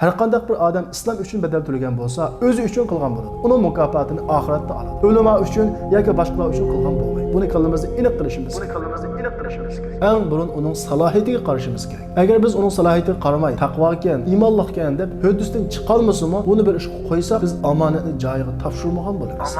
Her qanday bir odam islom uchun bedel to'lagan bo'lsa, o'zi uchun qilgan bo'ladi. Uning mukofotini oxiratda oladi. Ulamo uchun yoki boshqalar uchun qilgan bo'lmaydi. Buni qalbimizda aniq qilishimiz kerak. Eng burun uning salohiyatiga qarashimiz kerak. Agar biz uning salohiyatiga qaramay, taqvo ekan, iymonliq ekan deb hududdan chiqolmasimi, buni bir ishga qo'ysa, biz omonatni joyiga topshirmagan bo'lamiz.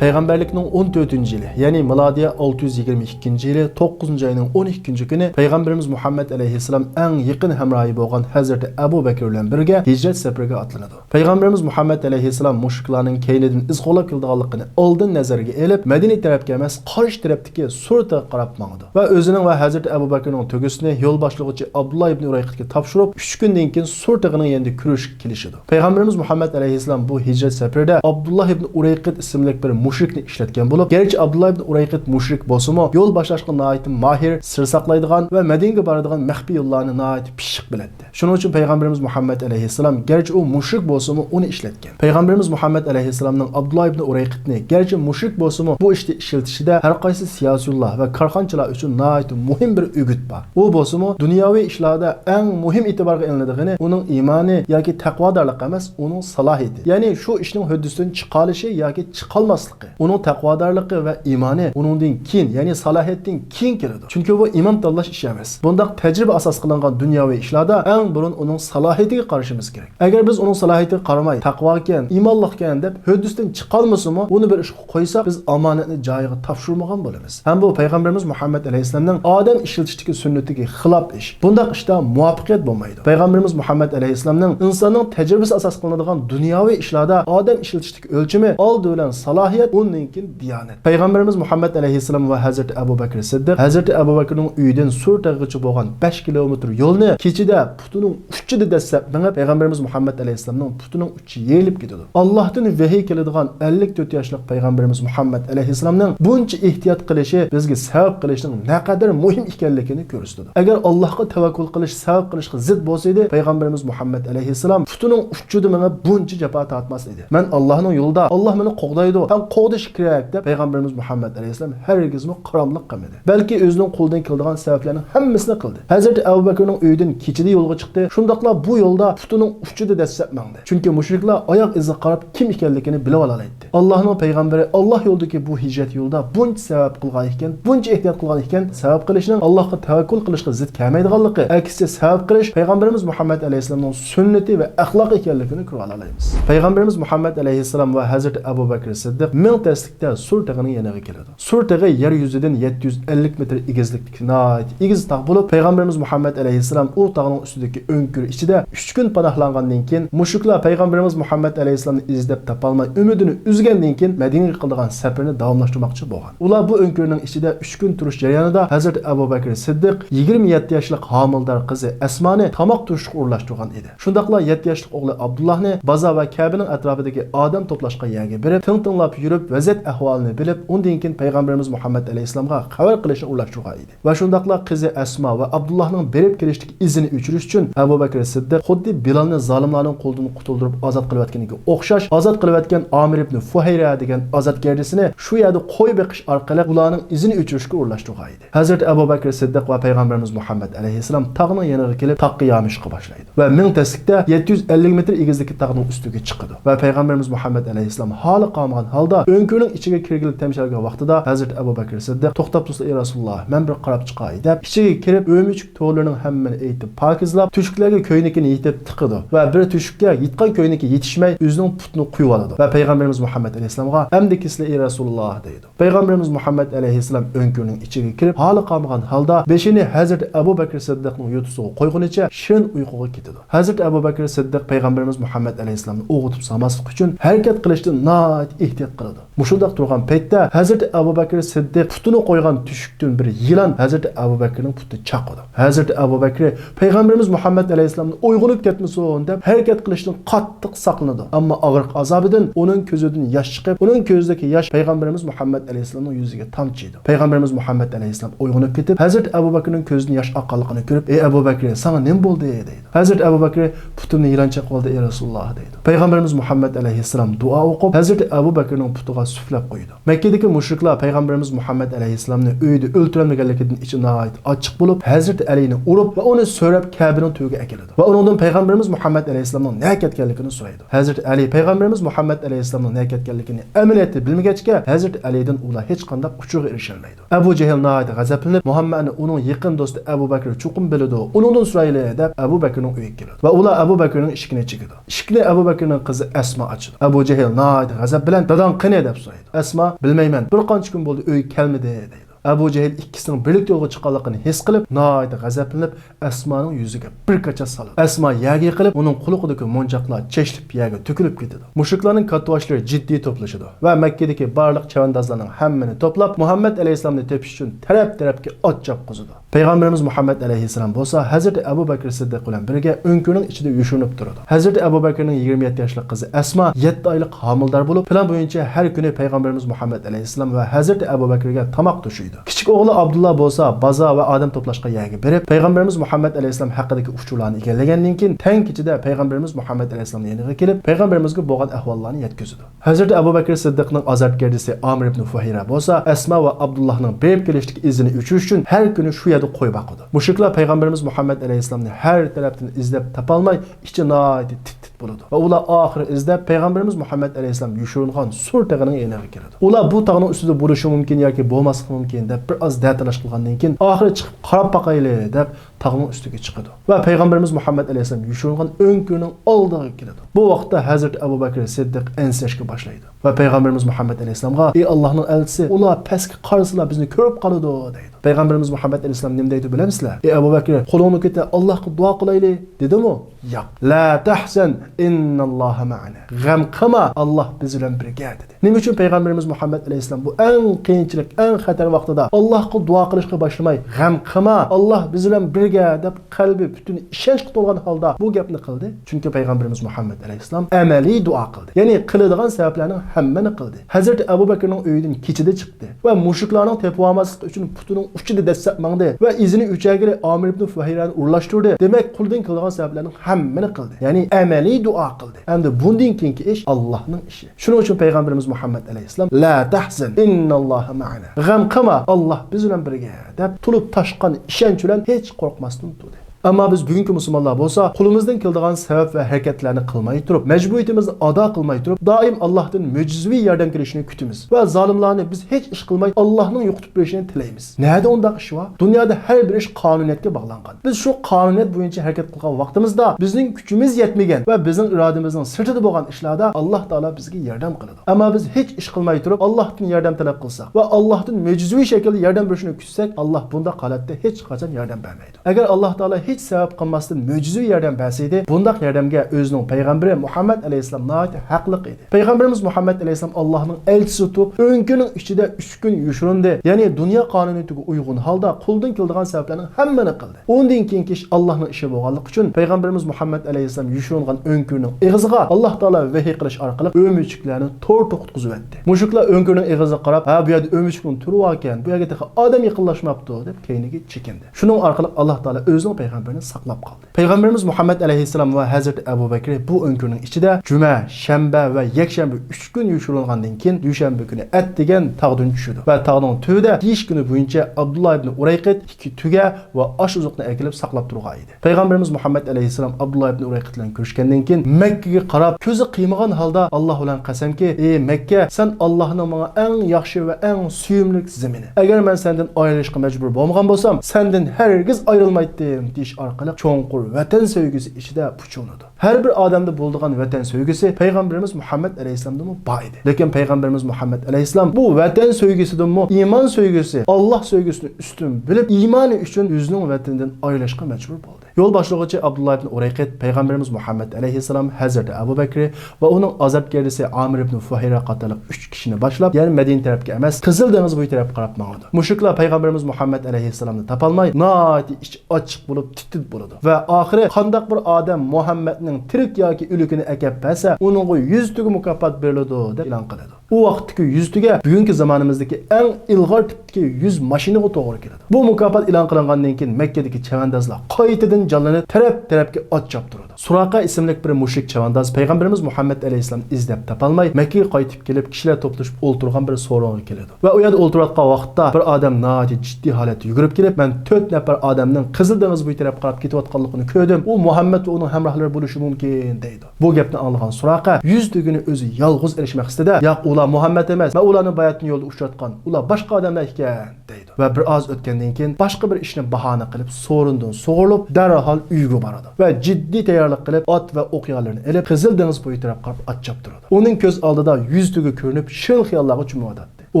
Peygamberlikning 14-yili, ya'ni milodiya 622-yili 9-oyning 12-kuni Peygamberimiz Muhammed alayhissalom eng yaqin hamrohi bo'lgan Hazrati Abu Bakr bilan birga hijrat safariga otlanadi. Peygamberimiz Muhammed alayhissalom mushriklarning keynidan izg'olab kelganligini oldin nazarga olib, Madina tarafga emas, qarshi tarafdagi Surta qarab mangdi va o'zining va Hazrati Abu Bakrning tugisini yo'l boshlovchi Abdullah ibn Urayqitga topshirib, 3 kundan keyin Surtaning yanada kurashga kelishdi. Peygamberimiz Muhammed alayhissalom bu hijrat safarida Abdullah ibn Urayqit ismli bir mushrikni ishlatgan bo'lib, gerçi Abdullah ibn Urayqit mushrik bo'lsa-mu, yo'l boshlashga nihoyat mahir, sir saqlaydigan va Madinaga boradigan maxfiy yo'llarni nihoyat pishiq biladi. Shuning uchun Peygamberimiz Muhammed alayhissalom gerçi u mushrik bo'lsa-mu, uni ishlatgan. Peygamberimiz Muhammed alayhissalomning Abdullah ibn Urayqitni gerçi mushrik bo'lsa-mu, bu ishni ishlatishida har qaysi siyosiylar va korxonchilar uchun nihoyat muhim bir o'git bor. U bo'lsa-mu, dunyoviy ishlarda eng muhim e'tiborga ilinadigan uning iymoni yoki taqvodorligi emas, uning salohiyati. Ya'ni shu ishning huddidan chiqolishi yoki chiqolmasligi. Uning taqvodorligi va iymoni uningdan keyin, ya'ni salohiyatdan keyin keladi. Chunki bu imom tanlash ish emas. Bundaq tajriba asos qilingan dunyoviy ishlarda eng burun uning salohiyatiga qarashimiz kerak. Agar biz uning salohiyatiga qaramay, taqvo ekan, iymonliq ekan deb huddidan chiqolmasimi, uni bir ishga qo'ysa, biz omonatni joyiga topshirmagan bo'lamiz. Ham bu Peygamberimiz Muhammed alayhissalomning odam ishlatishdagi sunnatiga xilof ish. Bundaq ishda muvaffaqiyat bo'lmaydi. Peygamberimiz Muhammed alayhissalomning insonning tajribasi asos qilinadigan dunyoviy ishlarda odam ishlatishdagi o'lchami oldi bilan salohiyat, undan keyin diyonat. Peygamberimiz Muhammed alayhissalom va Hazrati Abu Bakr Siddiq Hazrati Abu Bakrning uyidan Surtagacha bo'lgan 5 kilometr yo'lni kechida putining uchida dastlab minib, Peygamberimiz Muhammed alayhissalomning putining uchi yeyilib ketadi. Allohdan vahiy keladigan 54 yoshli Peygamberimiz Muhammed alayhissalomning buncha ehtiyot qilishi bizga savab qilishning naqadar muhim ekanligini ko'rsatadi. Agar Allohga tavakkul qilish savab qilishga zid bo'lsa edi, Peygamberimiz Muhammed alayhissalom putining uchida minib buncha jafo tortmas edi. Men Allohning yo'lida, Alloh meni qo'g'daydi, ham qo'g'dish kerak deb Peygamberimiz Muhammed alayhissalom hargizmi qaramliq qilmadi. Balki o'zining qo'ldan keladigan sabablarning hammasini qildi. Hazrati Abu Bakrning uyidan kechida yo'lga chiqdi. Shundaqla bu yo'lda putining uchida dastlab mangdi. Chunki mushriklar oyoq izi qarab kim ekanligini bilib olaydi. Allohning payg'ambari Alloh yo'ldagi bu hijrat yo'lda buncha sabab qilgan ekan, buncha ehtiyot qilgan ekan, sabab qilishning Allohga tavakkul qilishga zid kelmaydiganligi, aksiga sabab qilish Peygamberimiz Muhammed alayhissalomning sunnati va axloqi ekanligini ko'ra olamiz. Peygamberimiz Muhammed alayhissalom va Hazrati Abu Bakr Siddiq ming taslikda Surtag'ining yoniga keladi. Surtag'i yer yuzidan 750 metr egizlikda egiz tog' bo'lib, Peygamberimiz Muhammed alayhissalom u tog'ning ustidagi o'nkir ichida 3 kun panohlangandan keyin mushriklar Peygamberimiz Muhammed alayhissalomni izlab topolmay umidini uzgandan keyin Madinaga qilgan safarini davomlashtirmoqchi bo'lgan. Ular bu o'nkirning ichida 3 kun turish jarayonida Hazrati Abu Bakr Siddiq 27 yoshli homildor qizi Asmoni tamoq turishga o'rlashtirgan edi. Shundaqla 7 yoshli o'g'li Abdullohni Bazo va Kabaning atrofidagi odam to'plashgan yerga berib, tinglab yurib, vaziyat ahvolini bilib, undan keyin Peygamberimiz Muhammed alayhissalomga xabar qilishni o'rlashtirgan edi. Va shundaqla qizi Asma va Abdullohning berib kelishdagi izini o'chirish uchun Abu Bakr Siddiq xuddi Bilalni zolimlarning qo'lidan qutuldirib ozod qilayotganiga o'xshash, ozod qilayotgan Amir ibn Fuhayra degan ozodgardisini shu yerda qo'yib beqish orqali ularning izini o'chirishga o'rlashtirgan edi. Hazrat Abu Bakr Siddiq va Peygamberimiz Muhammed alayhissalom tog'ning yoniga kelib taqqa yamishqa boshlaydi. Va ming taslikda 750 metr egizlikdagi tog'ning ustiga chiqadi. Va Peygamberimiz Muhammed alayhissalom hali qolmagan holda o'nkirning ichiga kirgilib temshalgan vaqtida Hazrat Abu Bakr Siddiq to'xtab tursa, "Ey Rasululloh, men bir qarab chiqay" deb ichiga kirib o'mich to'g'larining hammani aytib pokizlab, tushuklarga ko'ynikini yetib tiqidi va bir tushukka yetgan ko'yniki yetishmay o'zining putini quyib oladi. Va Peygamberimiz Muhammed alayhissalomga "Amdi kisli ey Rasululloh" deydi. Peygamberimiz Muhammed alayhissalom o'nkirning ichiga kirib hali qolmagan holda beshini Hazrat Abu Bakr Siddiqning yo'tisiga qo'ygunicha shirin uyquga ketadi. Hazrat Abu Bakr Siddiq Peygamberimiz Muhammed alayhissalomni o'g'itib samaslik uchun harakat qilishdan nihoyat ehtiyot qiladi. Mushundaq turgan paytda Hazrat Abu Bakr Siddiq putini qo'ygan tushukdan bir yilon Hazrat Abu Bakrning putini chaqadi. Hazrat Abu Bakr Peygamberimiz Muhammed alayhissalomni uyg'unib ketmasin deb harakat qilishdan qattiq saqlanadi. Ammo og'riq azobidan uning ko'zidan yosh chiqib, uning ko'zidagi yosh Peygamberimiz Muhammed alayhissalomning yuziga tomchiydi. Peygamberimiz Muhammed alayhissalom uyg'unib ketib, Hazrat Abu Bakrning ko'zidan yosh oqqanligini ko'rib, "Ey Abu Bakr, sana nima bo'ldi?" deydi. Hazrat Abu Bakr putimni yilon chaqib oldi, "Ey Rasululloh" deydi. Peygamberimiz Muhammed alayhissalom duo o'qib, Hazrat Abu Bakrning putiga suflab qo'ydi. Makkadagi mushriklar Peygamberimiz Muhammed alayhissalomni uyida o'ltirilmaganligidan ichi nihoyat ochiq bo'lib, Hazrat Alini urib va uni so'rab Kabaning to'yiga akiladi. keladi va undan payg'ambarimiz Muhammad alayhisolamning nima ketganligini so'raydi. Hazrat Ali payg'ambarimiz Muhammad alayhisolamning nima ketganligini amaliyotda bilmagachga Hazrat Alidan ular hech qanday uchurga erisha olmaydi. Abu Jahl nihoyat g'azablanib Muhammadni uning yaqin do'sti Abu Bakr chuqum biladi. Undan so'rayli deb Abu Bakrning uyiga keladi va ular Abu Bakrning eshigini chekadi. Eshikni Abu Bakrning qizi Asma ochadi. Abu Jahl nihoyat g'azab bilan "Dadang qani?" deb so'raydi. Asma "Bilmayman, bir qancha kun bo'ldi uyiga kelmadi" deydi. Abu Jahl ikkisining birlikda yo'lga chiqqanligini his qilib, nihoyat g'azablanib Asmaning yuziga bir qacha soladi. Asma yerga qilib, uning quloqidagi monchoqlar cheshlib yerga to'kilib ketadi. Mushuklarning kattvoshlari jiddiy to'plashadi va Makkadagi barliq chavandozlarning hammani to'plab Muhammad alayhisolamni tepish uchun taraf-tarafga ot chopqizadi. Payg'ambarimiz Muhammad alayhisolam bo'lsa Hazrat Abu Bakr Siddiq bilan birga o'nkurning ichida yushinib turadi. Hazrat Abu Bakrning 27 yoshli qizi Asma 7 oylik homildor bo'lib, plan bo'yicha har kuni Payg'ambarimiz Muhammad alayhisolam va Hazrat Abu Bakrga tamoq to'shiydi. Kichik o'g'li Abdullah bo'lsa baza va odam to'plashga yerga berib, Payg'ambarimiz Muhammad alayhisolam haqidagi uchurlarni egallagandan keyin tang kechida Payg'ambarimiz Muhammad alayhisolamning yoniga kelib, Payg'ambarimizga bo'lgan ahvollarni yetkazadi. Hazrat Abu Bakr Siddiqning azobgardisi Amir ibn Fuhayra bo'lsa, Asma va Abdullahning berib kelishlik izini uchish uchun har kuni shu yerda qo'y boqadi. Mushuklar Payg'ambarimiz Muhammad alayhisolamni har tarafdan izlab topolmay, ichi nihoyat tit bo'ladi. Va ular oxiri izlab Payg'ambarimiz Muhammad alayhisolam yushirilgan sur tog'ining yoniga keladi. Ular bu tog'ning ustida bo'lishi mumkin yoki bo'lmasligi mumkin deb bir oz datalash qilgandan keyin oxiri chiqib qarab boqayli deb tog'ning ustiga chiqadi. Va Payg'ambarimiz Muhammad alayhisolam yushirilgan o'nkurning oldiga keladi. Bu vaqtda Hazrat Abu Bakr Siddiq ensashga boshlaydi. Va Payg'ambarimiz Muhammad alayhisolamga: "Ey Allohning elchisi, ular pastga qarasizlar bizni ko'rib qoladi" deydi. Payg'ambarimiz Muhammad alayhisolam nima deydi bilamsizlar? "Ey Abu Bakr, qo'lingni ko'tar, Allohga duo qilayli" dedimi? Yo'q. "La tahzan, innalloha ma'ana." G'am qilma, Alloh biz bilan birga dedi. Nima uchun Payg'ambarimiz Muhammad alayhisolam bu eng qiyinchilik, eng xatar vaqtida Allohga duo qilishga boshlamay, "G'am qilma, Alloh biz bilan birga" deb qalbi butun ishonchga to'lgan holda bu gapni qildi? Chunki Payg'ambarimiz Muhammad alayhisolam amaliy duo qildi. Ya'ni qiladigan sabablarning hammani qildi. Hazrat Abu Bakrning uyidan kechida chiqdi va mushuklarning tepib olmaslik uchun putining uchida dastlab mangdi va izini uchagili Amir ibn Fuhayrani urlashtirdi. Demak, quldan qilgan sabablarning hammani qildi. Ya'ni amaliy duo qildi. Endi bundan keyingi ish Allohning ishi. Shuning uchun Payg'ambarimiz Muhammad alayhisolam "La tahzan, innalloha ma'ana." G'am qilma, Alloh biz bilan birga deb tulib toshqan ishonch bilan hech qo'rqmasdan turdi. Ammo biz bugungi musulmonlar bo'lsa, qo'limizdan keladigan sabab va harakatlarni qilmay turib, majburiyatimizni ado qilmay turib, doim Allohdan mo'jizaviy yordam kelishini kutamiz va zolimlarni biz hech ish qilmay Allohning yo'qotib berishini tilaymiz. Nada undaq ish bor? Dunyoda har bir ish qonuniyatga bog'langan. Biz shu qonuniyat bo'yicha harakat qilgan vaqtimizda bizning kuchimiz yetmagan va bizning irodamizning sirtida bo'lgan ishlarda Alloh taolo bizga yordam qiladi. Ammo biz hech ish qilmay turib Allohdan yordam talab qilsak va Allohdan mo'jizaviy shaklda yordam berishini kutsak, Alloh bunda holatda hech qachon yordam bermaydi. Agar Alloh taolo hech sabab qilmasdan mo'jizaviy yordam bersaydi, bundaq yordamga o'zining payg'ambari Muhammad alayhisalom nihoyat haqli edi. Payg'ambarimiz Muhammad alayhisalom Allohning elchisi tutib, o'nkunning ichida 3 kun yushirindi. Ya'ni dunyo qonuniyatiga uyg'un holda qo'ldan keladigan sabablarning hammani qildi. Undan keyingi ish Allohning ishi bo'lganligi uchun payg'ambarimiz Muhammad alayhisalom yushirilgan o'nkunning ig'ziga Alloh taolo vahiy qilish orqali o'müchuklarni to'r to'qitqizib o'tdi. Mushuklar o'nkunning ig'ziga qarab, "Ha, bu yerda o'müchukning turi bor ekan, bu yerga odam yaqinlashmabdi" deb keyniga chekindi. Shuning orqali Alloh taolo o'zining payg'ambarini saqlab qoldi. Payg'ambarimiz Muhammad alayhisalom va Hazrat Abu Bakr bu o'nkurning ichida juma, shanba va yakshanba 3 kun yushirilgandan keyin dushanba kuni at degan tog'dan tushdi va tog'ning tubida 5 kuni bo'yicha Abdullah ibn Urayqit 2 tuga va osh uzuqni akilib saqlab turgan edi. Payg'ambarimiz Muhammad alayhisalom Abdullah ibn Urayqit bilan ko'rishgandan keyin Makka ga qarab ko'zi qiymagan holda Alloh bilan qasamki, "Ey Makka, sen Allohning menga eng yaxshi va eng suyumli zamini. Agar men sendan ayrilishga majbur bo'lmagan bo'lsam, sendan hargiz ayrilmaydim" deyish orqali cho'nqur vatan sevgisi ichida puchunadi. Har bir odamda bo'ladigan vatan sevgisi payg'ambarimiz Muhammad alayhisalomda bor edi. Lekin payg'ambarimiz Muhammad alayhisalom bu vatan sevgisidan iymon sevgisi, Alloh sevgisini ustun bilib, iymoni uchun o'zining vatanidan ayrilishga majbur bo'ldi. Yo'l boshlovchi Abdullah ibn Urayqit payg'ambarimiz Muhammad alayhisalom, Hazrat Abu Bakr va uning azobgardisi Amir ibn Fuhayra qatorliq 3 kishini boshlab, ya'ni Madina tarafga emas, Qizil dengiz bo'yi tarafga qarab mangdi. Mushuklar payg'ambarimiz Muhammad alayhisalomni topolmay, noati ich ochiq bo'lib, titit bo'ldi va oxiri qandaq bir odam Muhammadning tirik yoki o'ligini akab bersa, uningga 100 tuga mukofot beriladi deb e'lon qiladi. U vaqtdagi 100 tuga bugungi zamonimizdagi eng ilg'or tipdagi 100 mashinaga to'g'ri keladi. Bu mukofot e'lon qilingandan keyin Makkadagi chavandozlar qaytadan jonlanib taraf-tarafga ot choptirdi. Suraqa ismli bir mushrik chavandoz payg'ambarimiz Muhammad alayhisalom izlab topolmay Makkaga qaytib kelib kishilar to'plashib o'ltirgan bir so'rovga keladi. Va u yerda o'ltirayotgan vaqtda bir odam nihoyat jiddiy holatda yugurib kelib, "Men 4 nafar odamning Qizil dengiz bo'yi taraf qarab ketayotganligini ko'rdim. U Muhammad va uning hamrohlari bo'lishi mumkin" deydi. Bu gapni anglagan Suraqa yuzligini o'zi yolg'iz erishmoq istadi. "Yo'q, ular Muhammad emas. Men ularni bayatni yo'lda uchratgan. Ular boshqa odamlar ekan" deydi. Va bir oz o'tgandan keyin boshqa bir ishni bahona qilib, so'rindan sug'urilib, darhol uyga boradi. Va jiddiy tayyorlik qilib, ot va o'qyalarni olib, Qizil dengiz bo'yi taraf qarab atchab turadi. Uning ko'z oldida yuzligi ko'rinib, shirin xiyollarga cho'madi. O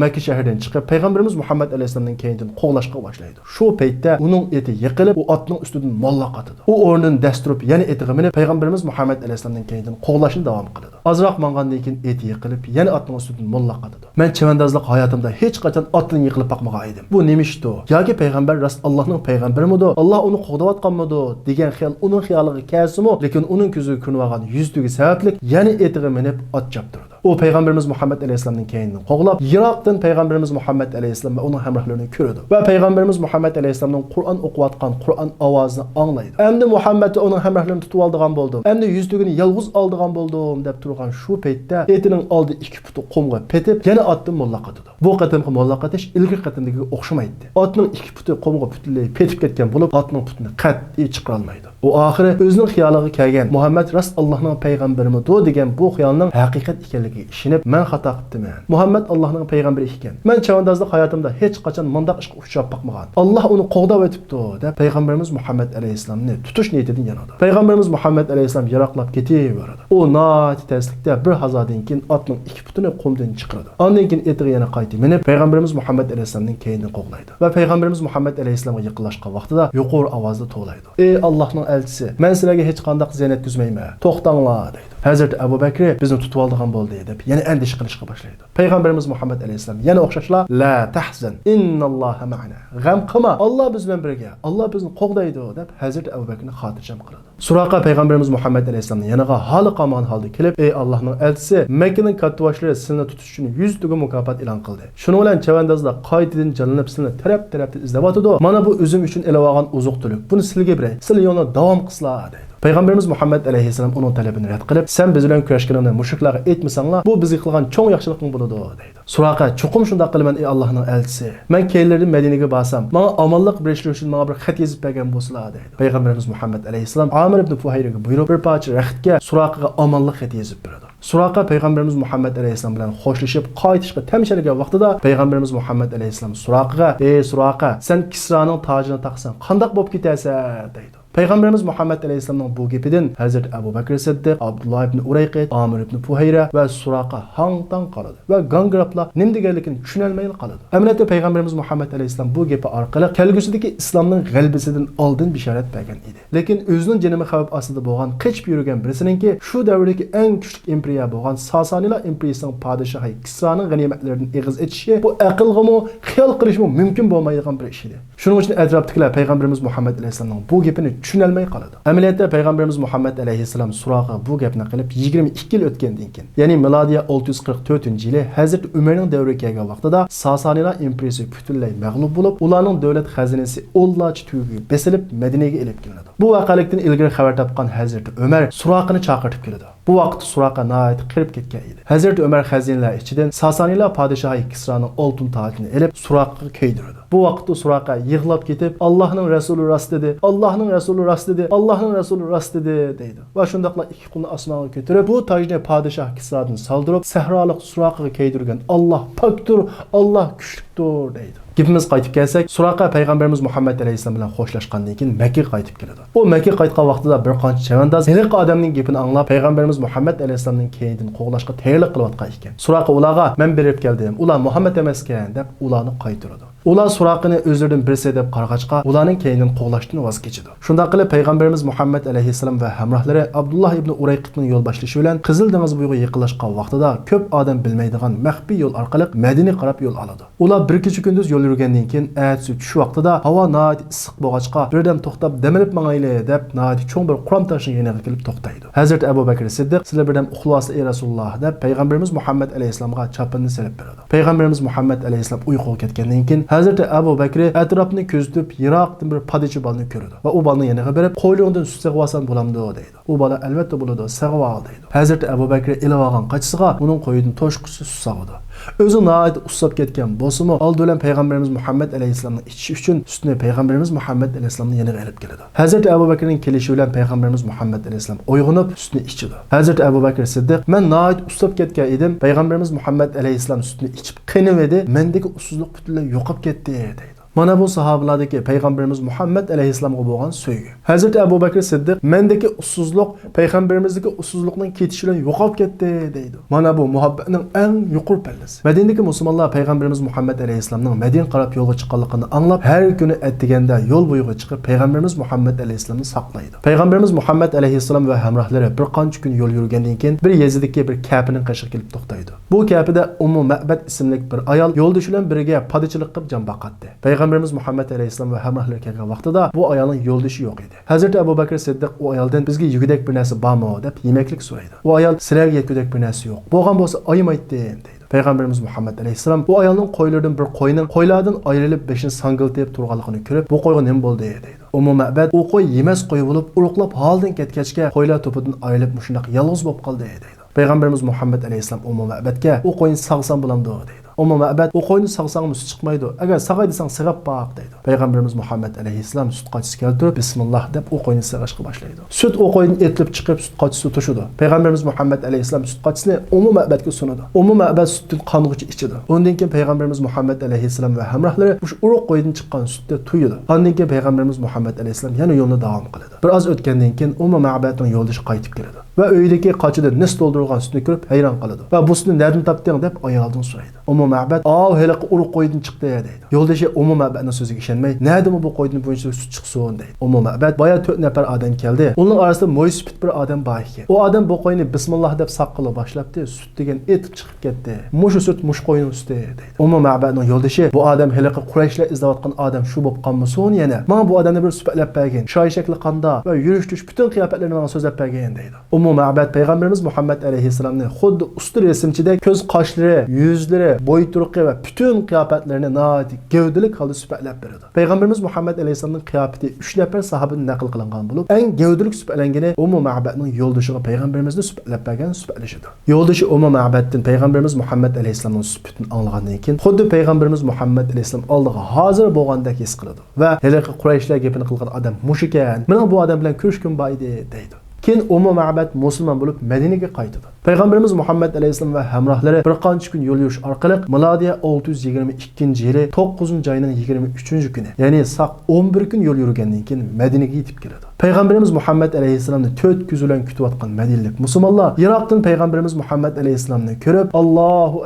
Makka shahridan chiqib payg'ambarimiz Muhammad alayhisolamning keynidan qo'g'lashga boshlaydi. Shu paytda uning eti yiqilib, u otning ustidan molla qatadi. U o'rnidan dasturib, yana etiga minib payg'ambarimiz Muhammad alayhisolamning keynidan qo'g'lashni davom qiladi. Azroq mangandan keyin eti yiqilib, yana otning ustidan molla qatadi. Men chavandozlik hayotimda hech qachon otdan yiqilib boqmagan edim. Bu nemishdi? Yoki payg'ambar rost Allohning payg'ambarimidir? Alloh uni qo'g'dayotganmidi degan xiyol uning xiyoliga kelsimi, lekin uning ko'ziga ko'rinmagan yuzligi sababli yana etiga minib ot choptirdi. O payg'ambarimiz Muhammad alayhisolamning keynidan qo'g'lab, Iroqdan payg'ambarimiz Muhammad alayhisolam va uning hamrohlarini ko'rdi. Va payg'ambarimiz Muhammad alayhisolamning Qur'on o'qiyotgan Qur'on ovozini anglaydi. Endi Muhammad va uning hamrohlarini tutib oldigan bo'ldim. Endi yuzligini yolg'iz oldigan bo'ldim deb turgan shu paytda etining oldi 2 puti qumga petib, yana otdan molla qatadi. Bu qatimki molla qatish ilgari qatimdagiga o'xshamaydi. Otning 2 puti qumga butunlay petib ketgan bo'lib, otning putini qat'iy chiqara olmaydi. U oxiri o'zining xiyoliga kelgan Muhammad rost Allohning payg'ambarimidir degan bu xiyolning haqiqat ekanligiga ishonib, men xato qilibman. Muhammad Allohning payg'ambari ekan. Men chavandozlik hayotimda hech qachon mundaq ishga uchrab boqmagan. Alloh uni qo'g'dab o'tibdi deb payg'ambarimiz Muhammad alayhisolamni tutish niyatidan yanadi. Payg'ambarimiz Muhammad alayhisolam yiroqlab ketaveradi. U noit taslikda bir hazodan keyin otning 2 putini qumdan chiqaradi. Ondan keyin etiga yana qaytib minib payg'ambarimiz Muhammad alayhisolamning keynidan qo'g'laydi. Va payg'ambarimiz Muhammad alayhisolamga yaqinlashgan vaqtida yuqori ovozda to'g'laydi. "Ey Allohning elchisi, men sizlarga hech qanday ziynat tuzmayman. To'xtanglar" deydi. Hazrat Abu Bakr bizni tutib oldigan bo'ldi deb yana andish qilishga boshlaydi. Payg'ambarimiz Muhammad alayhisolam yana o'xshashla "La tahzan, innalloha ma'ana." G'am qilma, Alloh biz bilan birga. Alloh bizni qo'g'daydi deb Hazrat Abu Bakrni xotirjam qiladi. Suraqa payg'ambarimiz Muhammad alayhisolamning yoniga hali qolmagan holda kelib, "Ey Allohning elchisi, Makkaning kattavoshlari sizni tutish uchun 100 tuga mukofot e'lon qildi. Shuning bilan chavandozlar qaytadan jonlanib sizni taraf-tarafda izlayotdi. Mana bu o'zim uchun elib olgan uzuq-tulik. Buni sizga beray. Sizlar yo'lni davom qilsizlar" deydi. Payg'ambarimiz Muhammad alayhisalom uning talabini rad qilib, "Sen biz bilan kurashganingni mushriklarga aytmasanglar, bu bizga qilgan cho'ng yaxshilikning bo'ladi" deydi. Suraqa, "Chuqum shunday qilaman ey Allohning elchisi. Men keyinlardan Madinaga borsam, menga omonlik berishlik uchun menga bir xat yozib bergan bo'lsalar" deydi. Payg'ambarimiz Muhammad alayhisalom Amir ibn Fuhayraga buyurib, bir parcha raxtga Suraqaga omonlik xat yozib beradi. Suraqa payg'ambarimiz Muhammad alayhisalom bilan xo'shlashib qaytishga tamshalgan vaqtida payg'ambarimiz Muhammad alayhisalom Suraqaga, "Ey Suraqa, sen Kisraning tojini taqsan, qandoq bo'lib ketasan" deydi. Payg'ambarimiz Muhammad alayhisalomning bu gapidan Hazrat Abu Bakr Siddiq, Abdullah ibn Urayqit, Amir ibn Fuhayra va Suraqa hang-tang qoladi va gangrablar nima deganligini tushunolmay qoladi. Amaliyotda payg'ambarimiz Muhammad alayhisalom bu gapi orqali kelgusidagi islomning g'alabasidan oldin bishorat bergan edi. Lekin o'zining jinimi xavf ostida bo'lgan, qechib yurgan birisininki shu davrdagi eng kuchli imperiya bo'lgan Sasanilar imperiyasining podshohi Kisraning g'animatlaridan eg'iz etishi bu aqlg'imi, xiyol qilishmi mumkin bo'lmaydigan bir ish edi. Shuning uchun atrofdagilar payg'ambarimiz Muhammad alayhisalomning bu gapini tushunolmay qoladi. Amaliyotda payg'ambarimiz Muhammad alayhisalom Suraqa bu gapni qilib 22 yil o'tgandan keyin, ya'ni milodiya 644-yili Hazrat Umarning davriga kelgan vaqtida Sasanilar imperiyasi butunlay mag'lub bo'lib, ularning davlat xazinasi o'nlarcha tuyg'i besilib Madinaga elib kelinadi. Bu voqelikdan ilgari xabar topgan Hazrat Umar Suraqani chaqirib keladi. Bu vaqt Suraqa nihoyat qirib ketgan edi. Hazrat Umar xazinalar ichidan Sasanilar podshohi Kisraning oltin tojini elib Suraqaga kiydirdi. Bu vaqtda Suraqa yig'lab ketib, "Allohning rasuli rost dedi, Allohning rasuli rost dedi, Allohning rasuli rost dedi" deydi. Va shundaqla ikki qo'lni osmonga ko'tarib, bu tojni podshoh Kisradan soldirib, sahrolik Suraqaga kiydirgan "Alloh pokdir, Alloh kuchlidir" deydi. Gapimiz qaytib kelsak, Suraqa payg'ambarimiz Muhammad alayhisalom bilan xo'shlashgandan keyin Makka qaytib keladi. U Makka qaytgan vaqtida bir qancha chavandoz hiliq odamning gapini anglab, payg'ambarimiz Muhammad alayhisalomning keyinidan qo'g'lashga tayyorlik qilayotgan ekan. Suraqa ularga "Men berib keldim, ular Muhammad emas ekan" deb ularni qaytaradi. Ular Suraqani o'zlaridan birisi deb qarag'achqa, ularning keyinidan qo'g'lashdan voz kechadi. Shunda qilib payg'ambarimiz Muhammad alayhisalom va hamrohlari Abdullah ibn Urayqitning yo'l boshlashi bilan Qizil dengiz bo'yiga yaqinlashgan vaqtida ko'p odam bilmaydigan maxfiy yo'l orqali Madinaga qarab yo'l oladi. Ular bir kecha kunduz yo'l yurgandan keyin ertasi tush vaqtida havo nihoyat issiq bo'lg'achqa birdan to'xtab demirib mangayli deb nihoyat cho'ng bir Qur'on tashining yoniga kelib to'xtaydi. Hazrat Abu Bakr Siddiq "Sizlar birdan uxlaysiz ey Rasululloh" deb payg'ambarimiz Muhammad alayhisalomga chopinni silib beradi. Payg'ambarimiz Muhammad alayhisalom uyquga ketgandan keyin Hazreti Abu Bakr atrofni ko'zitib, yiroqdan bir padichi bolani ko'rdi va u bolani yaniga berib, qo'ylingdan sut sig'ib olsam bo'lamdi deydi. U bola albatta bo'ladi, sig'ib ol deydi. Hazreti Abu Bakr ilib olgan qachisiga uning qo'yidan to'shqisi sut sag'idi. O'zi nihoyat usab ketgan bo'lsa-mu, oldi bilan payg'ambarimiz Muhammad alayhisolamning ichishi uchun sutni payg'ambarimiz Muhammad alayhisolamning yoniga olib keladi. Hazreti Abu Bakrning kelishi bilan payg'ambarimiz Muhammad alayhisolam uyg'onib sutni ichdi. Hazreti Abu Bakr Siddiq: "Men nihoyat usab ketgan edim. Payg'ambarimiz Muhammad alayhisolam sutni ichib qinib edi. Mendagi usuzlik butunlay yo'qib ketdi" deydi. Mana bu sahobalardagi payg'ambarimiz Muhammad alayhisolamga bo'lgan sevgi. Hazreti Abu Bakr Siddiq mendagi usuzlik payg'ambarimizdagi usuzlikning ketishi bilan yo'qolib ketdi deydi. Mana bu muhabbatning eng yuqori pallasi. Madinadagi musulmonlar payg'ambarimiz Muhammad alayhisolamning Madina qarab yo'lga chiqqanligini anglab, har kuni atdiganda yo'l bo'yiga chiqib payg'ambarimiz Muhammad alayhisolamni saqlaydi. Payg'ambarimiz Muhammad alayhisolam va hamrohlari bir qancha kun yo'l yurgandan keyin bir Yezidagi bir kapining qashiga kelib to'xtaydi. Bu kapida Ummu Ma'bad ismli bir ayol yo'ldoshi bilan birga padichilik qilib jon boqatdi. Payg'ambarimiz Muhammad alayhisolam va hamrohlari kelgan vaqtida bu ayolning yo'ldoshi yo'q edi. Hazrati Abu Bakr Siddiq u ayoldan bizga yugudek bir narsa bormi deb yemeklik so'raydi. Bu ayol sizlarga yegudek bir narsa yo'q. Bo'lgan bo'lsa aymaydi deydi. Payg'ambarimiz Muhammad alayhisolam bu ayolning qo'ylaridan bir qo'yning qo'ylardan ayrilib beshini sangiltib turganligini ko'rib, bu qo'yga nima bo'ldi deydi. Ummu Ma'bad u qo'y yemas qo'y bo'lib, uruqlab holdan ketgachga qo'ylar to'pidan ayrilib mushunaq yolg'iz bo'lib qoldi deydi. Payg'ambarimiz Muhammad alayhisolam Ummu Ma'badga u qo'yni sog'sam bo'lamdi deydi. Ummu Ma'bad u qo'yni sog'sang sut chiqmaydi. Agar sag'ay desang sig'ib boq deydi. Payg'ambarimiz Muhammad alayhisolam sut qochisi keltirib bismillah deb u qo'yni sig'ishga boshlaydi. Sut u qo'yni etlib chiqib sut qochisi to'shidi. Payg'ambarimiz Muhammad alayhisolam sut qochisini Ummu Ma'badga sunadi. Ummu Ma'bad sutni qong'ichi ichidi. Undan keyin payg'ambarimiz Muhammad alayhisolam va hamrohlari shu uruq qo'ydan chiqqan sutni tuyidi. Undan keyin payg'ambarimiz Muhammad alayhisolam yana yo'lni davom qiladi. Biroz o'tgandan keyin Ummu Ma'badning yo'ldoshi qaytib keladi va uydagi qochida nis to'ldirilgan sutni ko'rib hayron qoladi. Va bu sutni nerdan topding deb ayoldan so'raydi. Ummu Ma'bad heliqi uruq qo'ydan chiqdi deydi. Yo'ldoshi Ummu Ma'badning so'ziga ishonmay, "Nerdimi bu qo'ydan buncha sut chiqsin?" deydi. Ummu Ma'bad boya 4 nafar odam keldi. Uning orasida mo'ysipit bir odam bor ekan. U odam bu qo'yni bismillah deb saqqila boshlabdi, sut degan etib chiqib ketdi. Mushu sut mush qo'yning suti deydi. Ummu Ma'badning yo'ldoshi bu odam heliqi Qurayshlar izlayotgan odam shu bo'lib qolmasin yana. Men bu odamni bir supatlab bergin. Shoy shakli qanda va yurish-turish butun qiyofatlarini menga so'zlab bergin deydi. Ummu Ma'bad payg'ambarimiz Muhammad alayhisolamni xuddi usti resimchidek ko'z qoshlari, yuzlari, bo'y turqi va butun qiyofatlarini noati gavdalik holda supatlab beradi. Payg'ambarimiz Muhammad alayhisolamning qiyofati 3 nafar sahobadan naql qilingan bo'lib, eng gavdalik supalangani Ummu Ma'badning yo'ldoshiga payg'ambarimizni supatlab bergan supatlashidir. Yo'ldoshi Ummu Ma'baddan payg'ambarimiz Muhammad alayhisolamning supatini anglagandan keyin xuddi payg'ambarimiz Muhammad alayhisolam oldiga hozir bo'lgandek his qiladi va haliqi Qurayshlar gapini qilgan odam mush ekan. Mening bu odam bilan ko'rishkim bor edi deydi. Keyin Ummu Ma'bad musulmon bo'lib Madinaga qaytadi. Payg'ambarimiz Muhammad alayhisolam va hamrohlari bir qancha kun yo'l yurish orqali milodiya 622-yili 9-oyning 23-kuni, ya'ni saq 11 kun yo'l yurgandan keyin Madinaga yetib keladi. Payg'ambarimiz Muhammad alayhisolamni 4 ko'z bilan kutayotgan madinalik musulmonlar Iroqdan payg'ambarimiz Muhammad alayhisolamni ko'rib, Allohu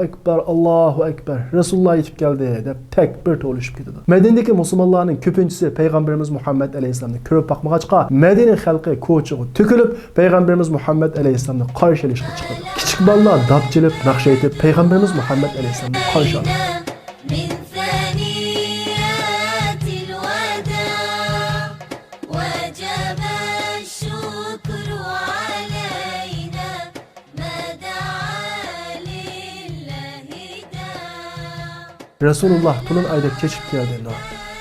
akbar, Rasululloh yetib keldi deb takbir to'lishib ketadi. Madinadagi musulmonlarning ko'pinchisi payg'ambarimiz Muhammad alayhisolamni ko'rib boqmag'achqa, Madina xalqi ko'chaga to'kilib, payg'ambarimiz Muhammad alayhisolamni qarshi olishga chiqadi. Kichik bolalar dab-chilib, naqsh aytib payg'ambarimiz Muhammad alayhisolamni qarshi oladi. Rasululloh tulun ayda kechib keldi.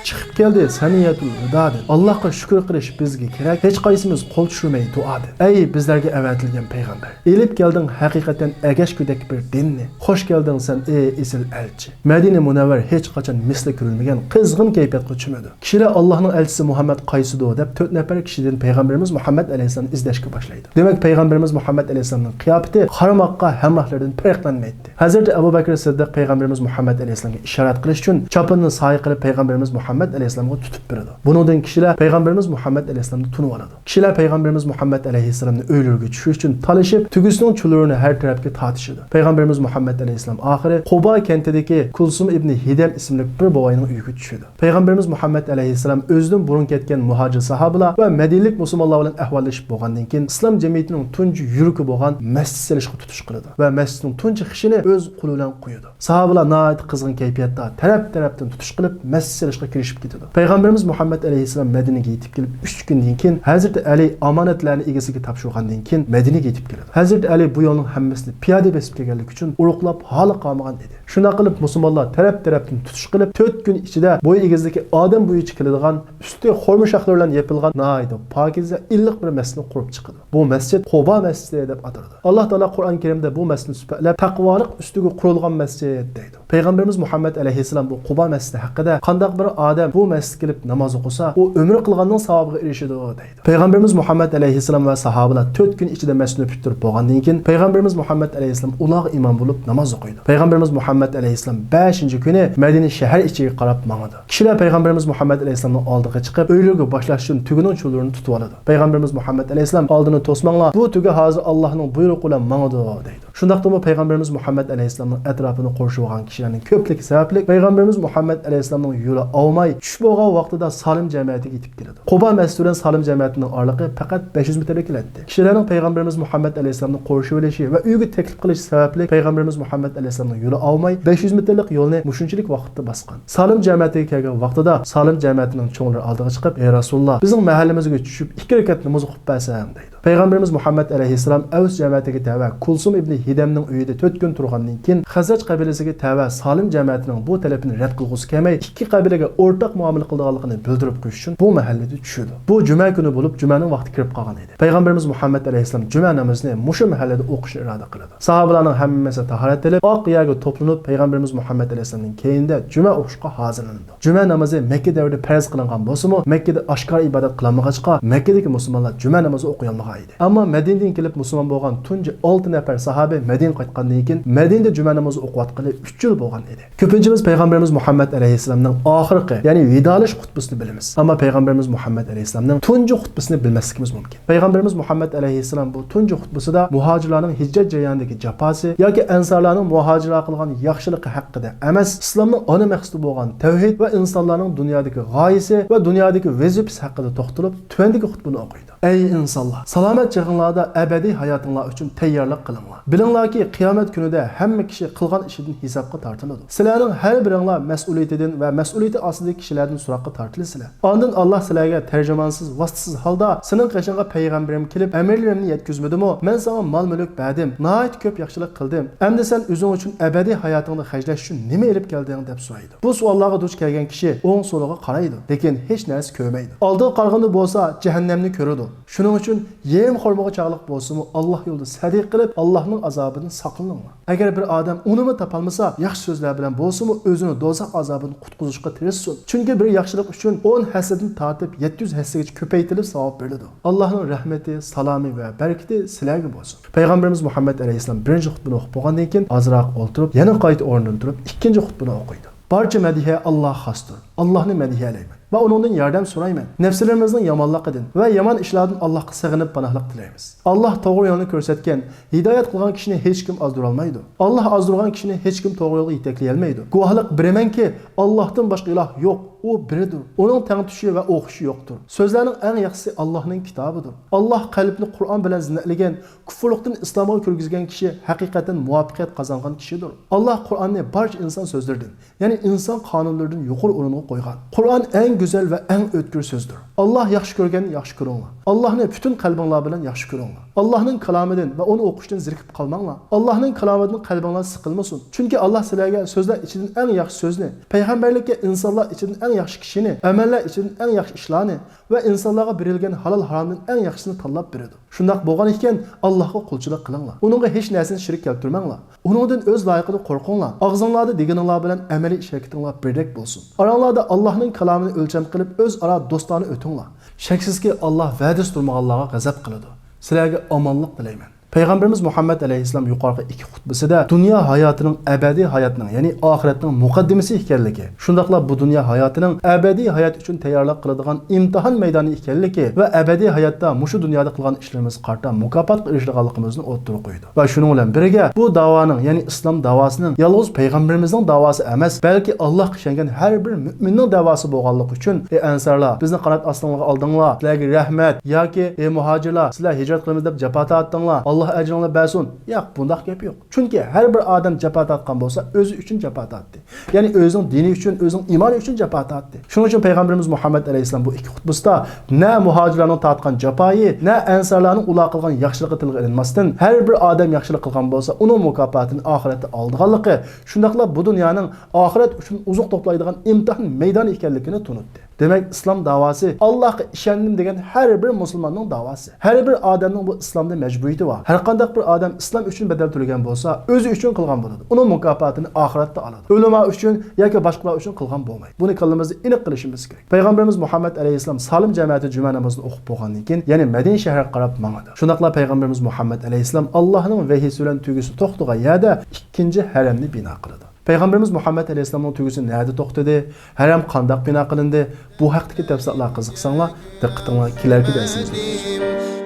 Chiqib keldi saniyatul vidodir. Allohga shukr qilish bizga kerak. Hech qaysimiz qo'l tushirmay duodir. Ey bizlarga avatilgan payg'ambar. Elib kelding haqiqatan agashkudek bir dinni. Xo'sh kelding sen ey esil elchi. Madina Munavvar hech qachon misli ko'rilmagan qizg'in kayfiyatga cho'madi. Kishilar Allohning elchisi Muhammad qaysido deb 4 nafar kishidan payg'ambarimiz Muhammad alayhisolamni izlashga boshlaydi. Demak payg'ambarimiz Muhammad alayhisolamning qiyofati qaramoqqa hamrohlardan farqlanmaydi. Hazrati Abu Bakr Siddiq payg'ambarimiz Muhammad alayhisolamga ishorat qilish uchun choponini soy qilib payg'ambarimiz Muhammad alayhisolamga tutib beradi. Bundan kishilar payg'ambarimiz Muhammad alayhisolamni tunib oladi. Kishilar payg'ambarimiz Muhammad alayhisolamni o'ylarga tushish uchun talashib, tugisining chularini har tarafga tortishadi. Payg'ambarimiz Muhammad alayhisolam oxiri Quba kentidagi Kulsum ibn Hidam ismli bir boyning uyiga tushadi. Payg'ambarimiz Muhammad alayhisolam o'zidan burun ketgan muhojir sahobalar va madinalik musulmonlar bilan ahvollashib bo'lgandan keyin islom jamiyatining tunji yurigi bo'lgan masjid salishga tutish qiladi va masjidning tunji xishini o'z qo'li bilan qo'yadi. Sahobalar nihoyat qizg'in kayfiyatda taraf-tarafdan tutish qilib masjid salishga erişib ketadi. Payg'ambarimiz Muhammad alayhissalom Madinaga yetib kelib 3 kundan keyin Hazrat Ali omonatlarni egasiga topshirgandan keyin Madinaga yetib keladi. Hazrat Ali bu yo'lning hammasini piyoda besib kelganligi uchun uruqlab holi qolmagan edi. Shuna qilib musulmonlar taraf-tarafdan tutish qilib 4 kun ichida bo'y egizdagi odam bo'yicha keladigan usti xormushaqlar bilan yapilgan nihoyat pokiza illiq bir masjidni qurib chiqdi. Bu masjid Quba masjidi deb ataladi. Alloh taolo Qur'on Karimda bu masjidni sifatlab taqvolik ustiga qurilgan masjid deydi. Payg'ambarimiz Muhammad alayhissalom bu Quba masjidi haqida qanday bir odam bu masjidga kelib namoz o'qisa, u umr qilganning savobiga erishadi deydi. Payg'ambarimiz Muhammad alayhissalom va sahobalar 4 kun ichida masjidni bitirib bo'lgandan keyin Payg'ambarimiz Muhammad alayhissalom ular imom bo'lib namoz o'qiydi. Payg'ambarimiz Muhammad alayhissalom 5-kuni Madina shahar ichiga qarab mangadi. Kishilar Payg'ambarimiz Muhammad alayhissalomning oldiga chiqib, uylarga boshlash uchun tugining cho'llarini tutib oladi. Payg'ambarimiz Muhammad alayhissalom oldini to'smanglar, bu tugi hozir Allohning buyrug'i bilan mangadi deydi. Shundaqdimi Payg'ambarimiz Muhammad alayhissalomning atrofini qorishib olgan kishilarning ko'pligi sababli Payg'ambarimiz Muhammad alayhissalomning yo'li avmay tush bo'lgan vaqtida Salim jamiyatiga yetib keladi. Quba masjididan Salim jamiyatining oraliqi faqat 500 metrlik keladi. Kishilarning Payg'ambarimiz Muhammad alayhissalomni qorishib olishi va uyga taklif qilish sababli Payg'ambarimiz Muhammad alayhissalomning yo'li avmay 500 metrlik yo'lni mushunchalik vaqtda bosgan. Salim jamiyatiga kelgan vaqtida Salim jamiyatining cho'nglari oldiga chiqib, "Ey Rasululloh, bizning mahallamizga tushib 2 rakat namoz o'qib bersam" deydi. Payg'ambarimiz Muhammad alayhissalom Avs jamiyatiga tava Kulsum ibn Hidamning uyida 4 kun turgandan keyin Xazraj qabilasiga tava Salim jamiyatining bu talabini rad qilg'usi kelmay, ikki qabilaga o'rtaq muomala qilganligini bildirib qo'yish uchun bu mahallada tushdi. Bu juma kuni bo'lib, jumaning vaqti kirib qolgan edi. Payg'ambarimiz Muhammad alayhissalom juma namozini mushu mahallada o'qishni iroda qiladi. Sahobalarning hammasi tahorat qilib, oq qiyaga to'planib Payg'ambarimiz Muhammad alayhissalomning keyinda juma o'qishga hozirlandi. Juma namozi Makka davrida farz qilingan bo'lsa-mu, Makkada oshkor ibodat qilinmag'achqa Makkadagi musulmonlar juma namozi o'qiy olmagan edi. Ammo Madinadan kelib musulmon bo'lgan tunji 6 nafar sahoba Madinaga qaytgandan keyin Madinada juma namozi o'qiyotgani 3 yil bo'lgan edi. Ko'pinchimiz Payg'ambarimiz Muhammad alayhissalomning oxirgi, ya'ni vidolish xutbasini bilamiz. Ammo Payg'ambarimiz Muhammad alayhissalomning tunji xutbasini bilmasligimiz mumkin. Payg'ambarimiz Muhammad alayhissalom bu tunji xutbasida muhojirlarning hijrat jarayonidagi jafosi yoki ansarlarning muhojirlar qilgan yaxshiligi haqida emas, islomning ona maqsadi bo'lgan tavhid va insonlarning dunyodagi g'oyasi va dunyodagi vazifasi haqida to'xtalib, tuvandagi xutbani o'qiydi. Ey insonlar, salomat chog'inglarda abadiy hayotinglar uchun tayyorlik qilinglar. Bilinglarki, qiyomat kunida hamma kishi qilgan ishidan hisobga tortiladi. Sizlarning har biringlar mas'uliyatidan va mas'uliyati ostidagi kishilardan so'roqqa tortilasizlar. Ondan Alloh sizlarga tarjimonsiz, vositasiz holda sening qashingga payg'ambarim kelib, amirlarimni yetkazmadimi? Men senga mol-mulk berdim, nihoyat ko'p yaxshilik qildim. Endi sen o'zing uchun abadiy hayotingni xajlash uchun nima elib kelding deb so'raydi. Bu savollarga duch kelgan kishi o'ng so'liga qaraydi, lekin hech narsa ko'rmaydi. Oldiga qaraganda bo'lsa, jahannamni ko'radi. Shuning uchun yem xormoga chaqliq bo'lsa-mu, Alloh yo'lida sadiq qilib, Allohning azobidan saqlaninglar. Agar bir odam unimi topolmasa, yaxshi so'zlar bilan bo'lsa-mu, o'zini do'zax azobidan qutqizishga tirishsin. Chunki bir yaxshilik uchun 10 hasadni tortib 700 hassagacha ko'paytirib savob beriladi. Allohning rahmati, salomi va barakati sizlarga bo'lsin. Payg'ambarimiz Muhammad alayhissalom birinchi xutbani o'qib bo'lgandan keyin ozroq o'ltirib, yana qayta o'rnidan turib, ikkinchi xutbani o'qiydi. Barcha madiha Alloh xosdir. Allohni madihalayman va uningdan yordam so'rayman. Nafslarimizning yomonligidan va yomon ishlardan Allohga sig'inib panohlik tilaymiz. Alloh to'g'ri yo'lni ko'rsatgan, hidoyat qilgan kishini hech kim ozdira olmaydi. Alloh ozdirgan kishini hech kim to'g'ri yo'lga yetaklay olmaydi. Guvohlik beramanki, Allohdan boshqa iloh yo'q. U biridir. Uning tangtushi va o'qishi yo'qdir. So'zlarning eng yaxshisi Allohning kitobidir. Alloh qalbni Qur'on bilan zinalagan, kufrlikdan islomga kirgizgan kishi haqiqatan muvaffaqiyat qozongan kishidir. Alloh Qur'onni barcha inson so'zlaridan, ya'ni inson qonunlaridan yuqori o'ringa qo'ygan. Qur'on eng go'zal va eng o'tkir so'zdir. Alloh yaxshi ko'rgan yaxshi ko'ringlar. Allohni butun qalbinglar bilan yaxshi ko'ringlar. Allohning kalomidan va uni o'qishdan zerikib qolmanglar. Allohning kalomidan qalbinglar siqilmasin. Chunki Alloh sizlarga so'zlar ichidan eng yaxshi so'zni, payg'ambarlikka insonlar ichidan eng yaxshi kishini, amallar ichidan eng yaxshi ishlarni va insonlarga berilgan halol haromdan eng yaxshisini tanlab beradi. Shundaq bo'lgan ekan, Allohga qulchilik qilinglar. Uningga hech narsani shirik keltirmanglar. Uningdan o'z loyiqida qo'rqinglar. Og'zingizda deganinglar bilan amaliy ish harakatinglar birdek bo'lsin. Oranglarda Allohning kalomini o'lcham qilib, o'z ara do'stona o'tinglar. Shaksizki Alloh va'dasi turmaganlarga g'azab qiladi. Sizlarga omonlik tilayman. Payg'ambarimiz Muhammad alayhissalom yuqorqi ikki xutbasida dunyo hayotining abadiy hayotning, ya'ni oxiratning muqaddimasi ekanligi, shundaqla bu dunyo hayotining abadiy hayot uchun tayyorlik qiladigan imtihon maydoni ekanligi va abadiy hayotda mushu dunyoda qilgan ishlarimiz qarta mukofotga erishganligimizni o'ttirib qo'ydi. Va shuning bilan birga bu da'voning, ya'ni islom da'vosining yolg'iz payg'ambarimizning da'vosi emas, balki Alloh qishangan har bir mu'minning da'vosi bo'lganligi uchun, ey ansarlar, bizni qanot ostingizga oldinglar, sizlarga rahmat, yoki ey muhojirlar, sizlar hijrat qilamiz deb jafo tortdinglar. Allah əcrini bəsun. Yo'q, bundaq gap yo'q. Chunki har bir odam jafo tortgan bo'lsa, o'zi uchun jafo tortdi. Ya'ni o'zining dini uchun, o'zining iymoni uchun jafo tortdi. Shuning uchun payg'ambarimiz Muhammad alayhisalom bu ikki xutbasida na muhojirlarning tortgan jafoyi, na ansarlarning ular qilgan yaxshiligi tilga ilinmasdan, har bir odam yaxshilik qilgan bo'lsa, uning mukofotini oxiratda oldiganligi, shundaqla bu dunyoning oxirat uchun uzuq to'playdigan imtihon maydoni ekanligini tunutdi. Demek İslam davası Allah'a işendim degan her bir Müslümanın davası. Her bir adamın bu İslamda mecburiyeti var. Her qanday bir adam İslam üçün bedel төлеген bolsa, özü üçün qılgan boladı. Onun mukafotini oxiratda oladi. Ulama üçün yoki boshqalar üçün qılgan bo'lmaydi. Buni qalbimizda aniq qilishimiz kerak. Payg'ambarimiz Muhammad alayhisalom salim jamiyati juma namozini o'qib bo'lgandan keyin, ya'ni Madina shahriga qarab mangadi. Shundaqla payg'ambarimiz Muhammad alayhisalom Allohning vahiysi bilan tugisi to'xtagan yerda ikkinchi haramni bino qildi. Payg'ambarimiz Muhammad alayhisalomning tugisi nerede to'xtadi? Haram qandoq bino qilindi? Bu haqdagi tafsilotlar qiziqsanglar, diqqatinglar kelarki darsimizda.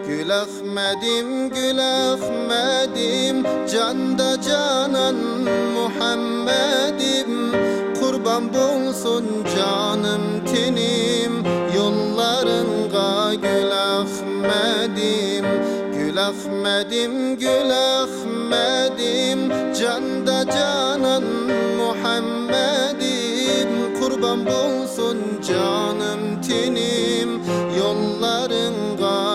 Gül Ahmedim, Gül Ahmedim, canda canan Muhammedim, kurban bulsun canım tenim, yollarınga Gül Ahmedim. Gül Ahmedim, Gül Ahmedim, canda canan Muhammedim, kurban bulsun canım tenim, yollarınga